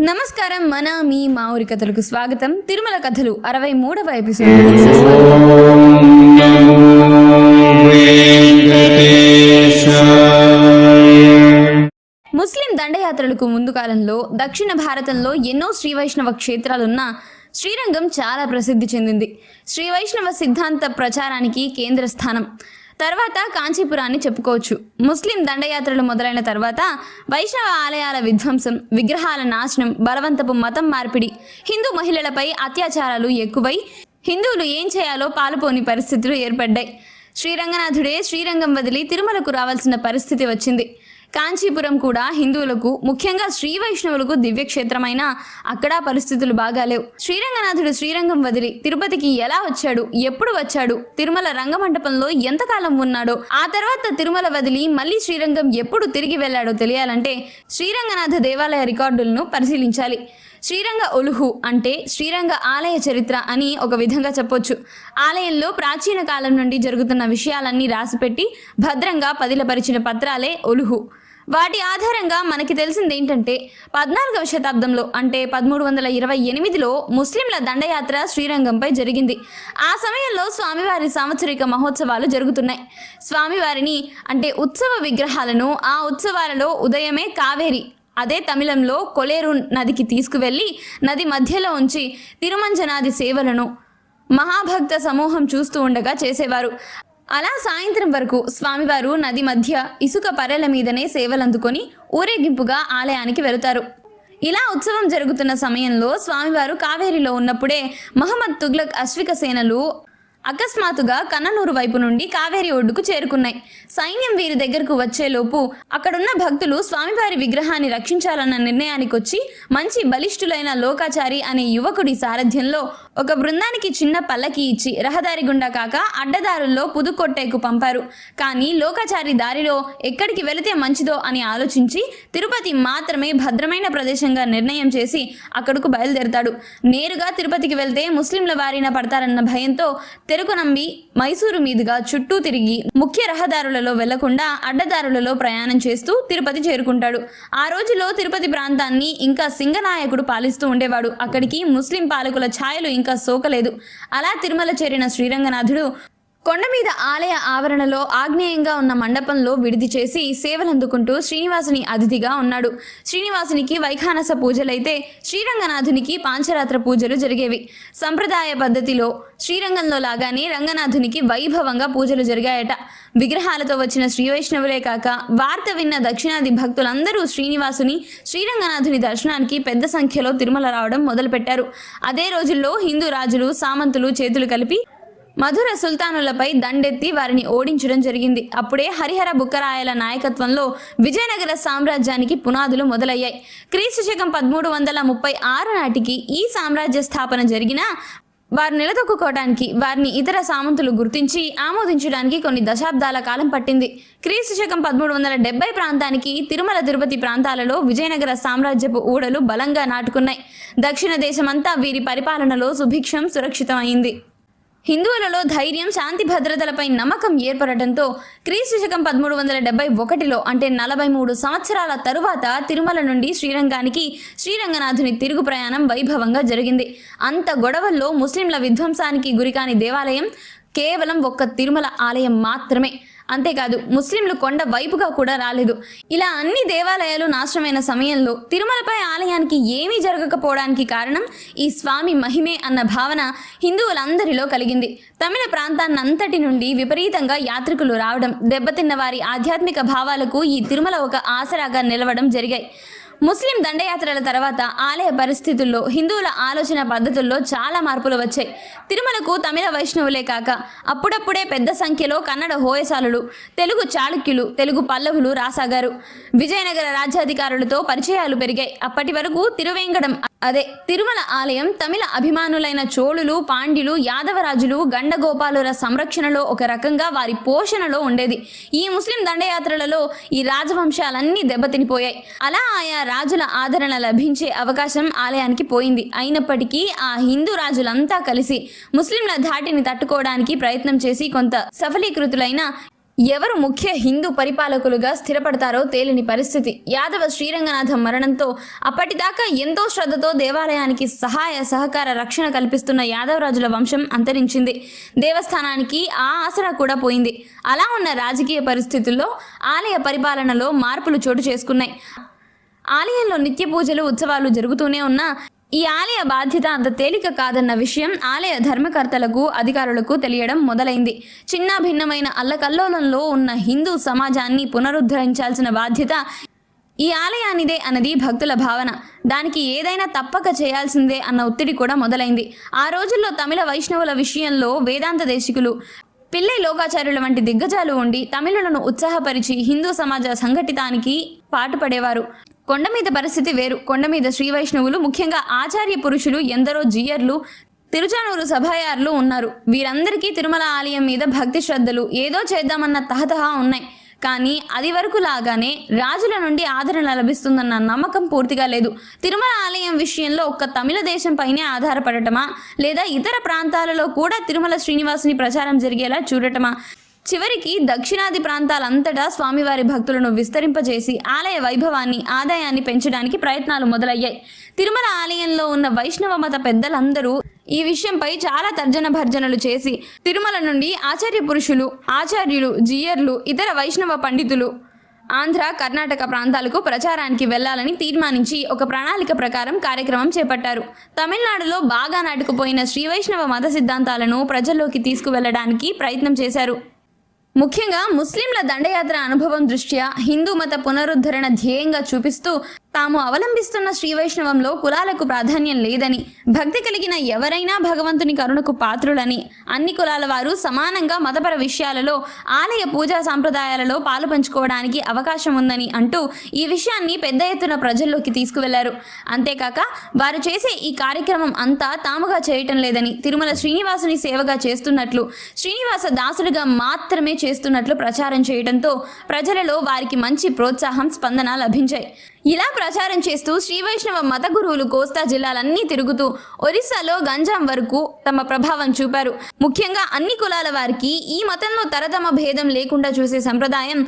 నమస్కారం. మీ మా ఊరి కథలకు స్వాగతం. తిరుమల కథలు 63వ ఎపిసోడ్. ముస్లిం దండయాత్రలకు ముందు కాలంలో దక్షిణ భారతంలో ఎన్నో శ్రీ వైష్ణవ క్షేత్రాలున్న శ్రీరంగం చాలా ప్రసిద్ధి చెందింది. శ్రీ వైష్ణవ సిద్ధాంత ప్రచారానికి కేంద్ర స్థానం. తర్వాత కాంచీపురాన్ని చెప్పుకోవచ్చు. ముస్లిం దండయాత్రలు మొదలైన తర్వాత వైష్ణవ ఆలయాల విధ్వంసం, విగ్రహాల నాశనం, బలవంతపు మతం మార్పిడి, హిందూ మహిళలపై అత్యాచారాలు ఎక్కువై హిందువులు ఏం చేయాలో పాలుపోని పరిస్థితులు ఏర్పడ్డాయి. శ్రీరంగనాథుడే శ్రీరంగం వదిలి తిరుమలకు రావాల్సిన పరిస్థితి వచ్చింది. కాంచీపురం కూడా హిందువులకు, ముఖ్యంగా శ్రీ వైష్ణవులకు దివ్యక్షేత్రమైన అక్కడ పరిస్థితులు బాగాలేవు. శ్రీరంగనాథుడు శ్రీరంగం వదిలి తిరుపతికి ఎలా వచ్చాడు, ఎప్పుడు వచ్చాడు, తిరుమల రంగమండపంలో ఎంతకాలం ఉన్నాడో, ఆ తర్వాత తిరుమల వదిలి మళ్ళీ శ్రీరంగం ఎప్పుడు తిరిగి వెళ్లాడో తెలియాలంటే శ్రీరంగనాథ దేవాలయ రికార్డులను పరిశీలించాలి. శ్రీరంగ ఒలుహు అంటే శ్రీరంగ ఆలయ చరిత్ర అని ఒక విధంగా చెప్పొచ్చు. ఆలయంలో ప్రాచీన కాలం నుండి జరుగుతున్న విషయాలన్నీ రాసిపెట్టి భద్రంగా పదిలపరిచిన పత్రాలే ఒలుహు. వాటి ఆధారంగా మనకి తెలిసింది ఏంటంటే 14వ శతాబ్దంలో అంటే 1328లో ముస్లింల దండయాత్ర శ్రీరంగంపై జరిగింది. ఆ సమయంలో స్వామివారి సాంవత్సరిక మహోత్సవాలు జరుగుతున్నాయి. స్వామివారిని అంటే ఉత్సవ విగ్రహాలను ఆ ఉత్సవాలలో ఉదయమే కావేరి, అదే తమిళంలో కొలేరు నదికి తీసుకువెళ్ళి నది మధ్యలో ఉంచి తిరుమంజనాది సేవలను మహాభక్త సమూహం చూస్తూ ఉండగా చేసేవారు. అలా సాయంత్రం వరకు స్వామివారు నది మధ్య ఇసుక పర్రెల మీదనే సేవలందుకొని ఊరేగింపుగా ఆలయానికి వెళతారు. ఇలా ఉత్సవం జరుగుతున్న సమయంలో స్వామివారు కావేరిలో ఉన్నప్పుడే మహమ్మద్ తుగ్లక్ అశ్విక సేనలు అకస్మాత్తుగా కన్ననూరు వైపు నుండి కావేరి ఒడ్డుకు చేరుకున్నాయి. సైన్యం వీరి దగ్గరకు వచ్చేలోపు అక్కడున్న భక్తులు స్వామివారి విగ్రహాన్ని రక్షించాలన్న నిర్ణయానికి వచ్చి మంచి బలిష్ఠులైన లోకాచారి అనే యువకుడి సారథ్యంలో ఒక బృందానికి చిన్న పల్లకి ఇచ్చి రహదారి గుండా కాక అడ్డదారుల్లో పుదుకొట్టేకు పంపారు. కానీ లోకాచారి దారిలో ఎక్కడికి వెళితే మంచిదో అని ఆలోచించి తిరుపతి మాత్రమే భద్రమైన ప్రదేశంగా నిర్ణయం చేసి అక్కడకు బయలుదేరతాడు. నేరుగా తిరుపతికి వెళ్తే ముస్లింల బారిన పడతారన్న భయంతో తెరుకునంబి మైసూరు మీదుగా చుట్టూ తిరిగి ముఖ్య రహదారులలో వెళ్లకుండా అడ్డదారులలో ప్రయాణం చేస్తూ తిరుపతి చేరుకుంటాడు. ఆ రోజులో తిరుపతి ప్రాంతాన్ని ఇంకా సింగనాయకుడు పాలిస్తూ ఉండేవాడు. అక్కడికి ముస్లిం పాలకుల ఛాయలు ఇంకా సోకలేదు. అలా తిరుమల చేరిన శ్రీరంగనాథుడు కొండ మీద ఆలయ ఆవరణలో ఆగ్నేయంగా ఉన్న మండపంలో విడిది చేసి సేవలందుకుంటూ శ్రీనివాసుని అతిథిగా ఉన్నాడు. శ్రీనివాసునికి వైఖానస పూజలైతే శ్రీరంగనాథునికి పాంచరాత్ర పూజలు జరిగేవి. సంప్రదాయ పద్ధతిలో శ్రీరంగంలో లాగానే రంగనాథునికి వైభవంగా పూజలు జరిగాయట. విగ్రహాలతో వచ్చిన శ్రీ వైష్ణవులే కాక వార్త విన్న దక్షిణాది భక్తులందరూ శ్రీనివాసుని, శ్రీరంగనాథుని దర్శనానికి పెద్ద సంఖ్యలో తిరుమల రావడం మొదలుపెట్టారు. అదే రోజుల్లో హిందూ రాజులు, సామంతులు చేతులు కలిపి మధుర సుల్తానులపై దండెత్తి వారిని ఓడించడం జరిగింది. అప్పుడే హరిహర బుక్కరాయల నాయకత్వంలో విజయనగర సామ్రాజ్యానికి పునాదులు మొదలయ్యాయి. క్రీస్తు శకం 1336 నాటికి ఈ సామ్రాజ్య స్థాపన జరిగినా వారు నిలదొక్కుకోవడానికి వారిని ఇతర సామంతులు గుర్తించి ఆమోదించడానికి కొన్ని దశాబ్దాల కాలం పట్టింది. క్రీస్తు శకం 1370 ప్రాంతానికి తిరుమల తిరుపతి ప్రాంతాలలో విజయనగర సామ్రాజ్యపు ఊడలు బలంగా నాటుకున్నాయి. దక్షిణ దేశమంతా వీరి పరిపాలనలో సుభిక్షం, సురక్షితం అయింది. హిందువులలో ధైర్యం, శాంతి భద్రతలపై నమ్మకం ఏర్పడటంతో క్రీస్తు శకం 1371లో అంటే 43 సంవత్సరాల తరువాత తిరుమల నుండి శ్రీరంగానికి శ్రీరంగనాథుని తిరుగు ప్రయాణం వైభవంగా జరిగింది. అంత గొడవల్లో ముస్లింల విధ్వంసానికి గురికాని దేవాలయం కేవలం ఒక్క తిరుమల ఆలయం మాత్రమే. అంతేకాదు ముస్లింలు కొండ వైపుగా కూడా రాలేదు. ఇలా అన్ని దేవాలయాలు నాశనమైన సమయంలో తిరుమలపై ఆలయానికి ఏమీ జరగకపోవడానికి కారణం ఈ స్వామి మహిమే అన్న భావన హిందువులందరిలో కలిగింది. తమిళ ప్రాంతాన్నంతటి నుండి విపరీతంగా యాత్రికులు రావడం, దెబ్బతిన్న వారి ఆధ్యాత్మిక భావాలకు ఈ తిరుమల ఒక ఆసరాగా నిలవడం జరిగాయి. ముస్లిం దండయాత్రల తర్వాత ఆలయ పరిస్థితుల్లో, హిందువుల ఆలోచన పద్ధతుల్లో చాలా మార్పులు వచ్చాయి. తిరుమలకు తమిళ వైష్ణవులే కాక అప్పుడప్పుడే పెద్ద సంఖ్యలో కన్నడ హోయసాలులు, తెలుగు చాళుక్యులు, తెలుగు పల్లవులు రాసాగారు. విజయనగర రాజ్యాధికారులతో పరిచయాలు పెరిగాయి. అప్పటి వరకు తిరువేంకడం అదే తిరుమల ఆలయం తమిళ అభిమానులైన చోళులు, పాండ్యులు, యాదవరాజులు, గండగోపాలుల సంరక్షణలో ఒక రకంగా వారి పోషణలో ఉండేది. ఈ ముస్లిం దండయాత్రలలో ఈ రాజవంశాలన్నీ దెబ్బతినిపోయాయి. అలా ఆయా రాజుల ఆదరణ లభించే అవకాశం ఆలయానికి పోయింది. అయినప్పటికీ ఆ హిందూ రాజులంతా కలిసి ముస్లింల ధాటిని తట్టుకోవడానికి ప్రయత్నం చేసి కొంత సఫలీకృతులైన ఎవరు ముఖ్య హిందూ పరిపాలకులుగా స్థిరపడతారో తేలిని పరిస్థితి. యాదవ శ్రీరంగనాథం మరణంతో అప్పటిదాకా ఎంతో శ్రద్ధతో దేవాలయానికి సహాయ సహకార రక్షణ కల్పిస్తున్న యాదవరాజుల వంశం అంతరించింది. దేవస్థానానికి ఆ ఆసరా కూడా పోయింది. అలా ఉన్న రాజకీయ పరిస్థితుల్లో ఆలయ పరిపాలనలో మార్పులు చోటు చేసుకున్నాయి. ఆలయంలో నిత్య పూజలు, ఉత్సవాలు జరుగుతూనే ఉన్నా ఈ ఆలయ బాధ్యత అంత తేలిక కాదన్న విషయం ఆలయ ధర్మకర్తలకు, అధికారులకు తెలియడం మొదలైంది. చిన్న భిన్నమైన అల్లకల్లోలంలో ఉన్న హిందూ సమాజాన్ని పునరుద్ధరించాల్సిన బాధ్యత ఈ ఆలయానిదే అన్నది భక్తుల భావన. దానికి ఏదైనా తప్పక చేయాల్సిందే అన్న ఒత్తిడి కూడా మొదలైంది. ఆ రోజుల్లో తమిళ వైష్ణవుల విషయంలో వేదాంత దేశికులు, పిల్లై లోకాచార్యుల వంటి దిగ్గజాలు ఉండి తమిళులను ఉత్సాహపరిచి హిందూ సమాజ సంఘటితానికి పాటుపడేవారు. కొండ మీద పరిస్థితి వేరు. కొండ మీద శ్రీ వైష్ణవులు, ముఖ్యంగా ఆచార్య పురుషులు, ఎందరో జీయర్లు, తిరుచానూరు సభాయార్లు ఉన్నారు. వీరందరికీ తిరుమల ఆలయం మీద భక్తి శ్రద్ధలు, ఏదో చేద్దామన్న తహతహా ఉన్నాయి. కానీ అది వరకు లాగానే రాజుల నుండి ఆదరణ లభిస్తుందన్న నమ్మకం పూర్తిగా లేదు. తిరుమల ఆలయం విషయంలో ఒక్క తమిళ దేశం పైనే ఆధారపడటమా, లేదా ఇతర ప్రాంతాలలో కూడా తిరుమల శ్రీనివాసుని ప్రచారం జరిగేలా చూడటమా? చివరికి దక్షిణాది ప్రాంతాలంతటా స్వామివారి భక్తులను విస్తరింపజేసి ఆలయ వైభవాన్ని, ఆదాయాన్ని పెంచడానికి ప్రయత్నాలు మొదలయ్యాయి. తిరుమల ఆలయంలో ఉన్న వైష్ణవ మత పెద్దలందరూ ఈ విషయంపై చాలా తర్జన భర్జనలు చేసి తిరుమల నుండి ఆచార్య పురుషులు, ఆచార్యులు, జీయర్లు, ఇతర వైష్ణవ పండితులు ఆంధ్ర, కర్ణాటక ప్రాంతాలకు ప్రచారానికి వెళ్లాలని తీర్మానించి ఒక ప్రణాళిక ప్రకారం కార్యక్రమం చేపట్టారు. తమిళనాడులో బాగా నాటుకుపోయిన శ్రీ వైష్ణవ మత సిద్ధాంతాలను ప్రజల్లోకి తీసుకువెళ్లడానికి ప్రయత్నం చేశారు. ముఖ్యంగా ముస్లింల దండయాత్ర అనుభవం దృష్ట్యా హిందూ మత పునరుద్ధరణ ధ్యేయంగా చూపిస్తూ తాము అవలంబిస్తున్న శ్రీ వైష్ణవంలో కులాలకు ప్రాధాన్యం లేదని, భక్తి కలిగిన ఎవరైనా భగవంతుని కరుణకు పాత్రులని, అన్ని కులాల వారు సమానంగా మతపర విషయాలలో, ఆలయ పూజా సాంప్రదాయాలలో పాలు పంచుకోవడానికి అవకాశం ఉందని అంటూ ఈ విషయాన్ని పెద్ద ఎత్తున ప్రజల్లోకి తీసుకువెళ్లారు. అంతేకాక వారు చేసే ఈ కార్యక్రమం అంతా తాముగా చేయటం లేదని, తిరుమల శ్రీనివాసుని సేవగా చేస్తున్నట్లు, శ్రీనివాస దాసులుగా మాత్రమే చేస్తున్నట్లు ప్రచారం చేయడంతో ప్రజలలో వారికి మంచి ప్రోత్సాహం, స్పందన లభించాయి. ఇలా ప్రచారం చేస్తూ శ్రీ వైష్ణవ మత గురువులు కోస్తా జిల్లాలన్నీ తిరుగుతూ ఒరిస్సాలో గంజాం వరకు తమ ప్రభావం చూపారు. ముఖ్యంగా అన్ని కులాల వారికి ఈ మతంలో తరతమ భేదం లేకుండా చూసే సంప్రదాయం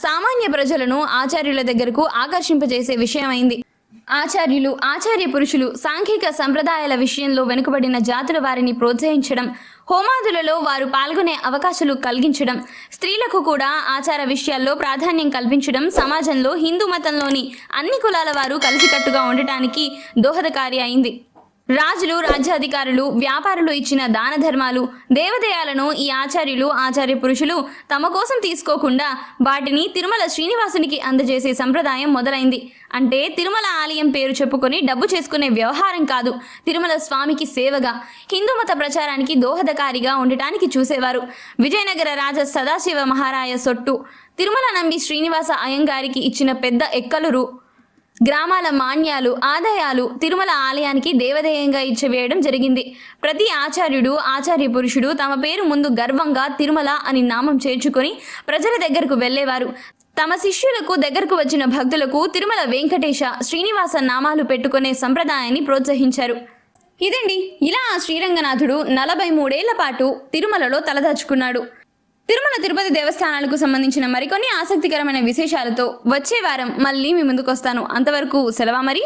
సామాన్య ప్రజలను ఆచార్యుల దగ్గరకు ఆకర్షింపజేసే విషయమైంది. ఆచార్యులు, ఆచార్య పురుషులు సాంఘిక సంప్రదాయాల విషయంలో వెనుకబడిన జాతుల వారిని ప్రోత్సహించడం, హోమాదులలో వారు పాల్గొనే అవకాశాలు కలిగించడం, స్త్రీలకు కూడా ఆచార విషయాల్లో ప్రాధాన్యం కల్పించడం సమాజంలో హిందూ మతంలోని అన్ని కులాల వారు కలిసికట్టుగా ఉండటానికి దోహదకారి అయింది. రాజులు, రాజ్యాధికారులు, వ్యాపారులు ఇచ్చిన దాన ధర్మాలు, దేవాలయాలను ఈ ఆచార్యులు, ఆచార్య పురుషులు తమ కోసం తీసుకోకుండా వాటిని తిరుమల శ్రీనివాసునికి అందజేసే సంప్రదాయం మొదలైంది. అంటే తిరుమల ఆలయం పేరు చెప్పుకొని డబ్బు చేసుకునే వ్యవహారం కాదు, తిరుమల స్వామికి సేవగా, హిందూ మత ప్రచారానికి దోహదకారిగా ఉండటానికి చూసేవారు. విజయనగర రాజ సదాశివ మహారాయ సొట్టు, తిరుమల నంబి శ్రీనివాస అయ్యంగారికి ఇచ్చిన పెద్ద ఎక్కలురు, గ్రామాల మాన్యాలు, ఆదాయాలు తిరుమల ఆలయానికి దేవదేయంగా ఇచ్చివేయడం జరిగింది. ప్రతి ఆచార్యుడు, ఆచార్య పురుషుడు తమ పేరు ముందు గర్వంగా తిరుమల అని నామం చేర్చుకొని ప్రజల దగ్గరకు వెళ్ళేవారు. తమ శిష్యులకు, దగ్గరకు వచ్చిన భక్తులకు తిరుమల వెంకటేశ, శ్రీనివాస నామాలు పెట్టుకునే సంప్రదాయాన్ని ప్రోత్సహించారు. ఇదండి, ఇలా శ్రీరంగనాథుడు 43 ఏళ్ల పాటు తిరుమలలో తలదాచుకున్నాడు. తిరుమల తిరుపతి దేవస్థానాలకు సంబంధించిన మరికొన్ని ఆసక్తికరమైన విశేషాలతో వచ్చే వారం మళ్ళీ మీ ముందుకు వస్తాను. అంతవరకు సెలవా మరి.